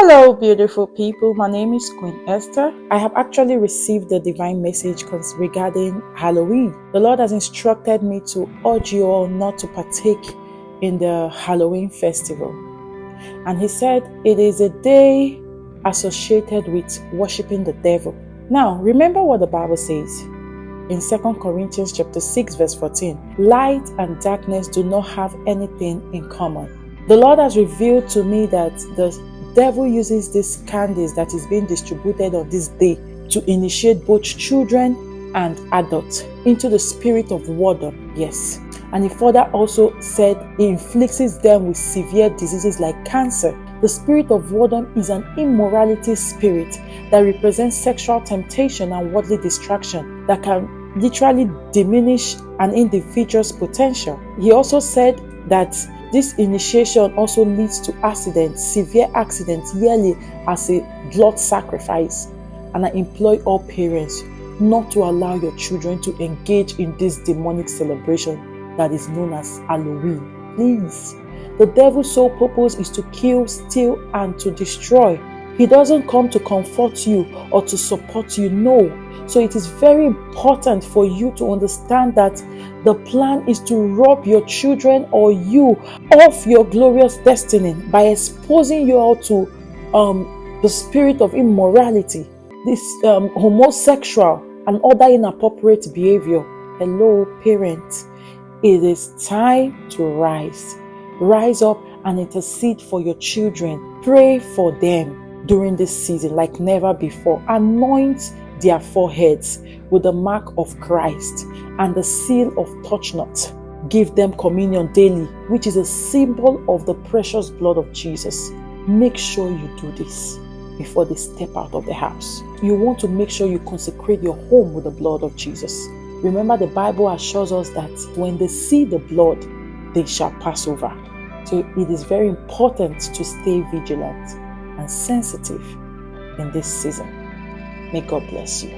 Hello, beautiful people. My name is Queen Esther. I have actually received a divine message regarding Halloween. The Lord has instructed me to urge you all not to partake in the Halloween festival. And He said it is a day associated with worshiping the devil. Now, remember what the Bible says in 2 Corinthians chapter 6, verse 14. Light and darkness do not have anything in common. The Lord has revealed to me that the devil uses these candies that is being distributed on this day to initiate both children and adults into the spirit of wardom. Yes. And he further also said he inflicts them with severe diseases like cancer. The spirit of wardom is an immorality spirit that represents sexual temptation and worldly distraction that can literally diminish an individual's potential. He also said that this initiation also leads to accidents, severe accidents yearly as a blood sacrifice. And I implore all parents not to allow your children to engage in this demonic celebration that is known as Halloween. Please. The devil's sole purpose is to kill, steal, and to destroy. He doesn't come to comfort you or to support you, no. So it is very important for you to understand that the plan is to rob your children or you of your glorious destiny by exposing you all to the spirit of immorality, this homosexual and other inappropriate behavior. Hello, parents. It is time to rise. Rise up and intercede for your children. Pray for them during this season like never before. Anoint their foreheads with the mark of Christ and the seal of touch not. Give them communion daily, which is a symbol of the precious blood of Jesus. Make sure you do this before they step out of the house. You want to make sure you consecrate your home with the blood of Jesus. Remember, the Bible assures us that when they see the blood, they shall pass over. So it is very important to stay vigilant and sensitive in this season. May God bless you.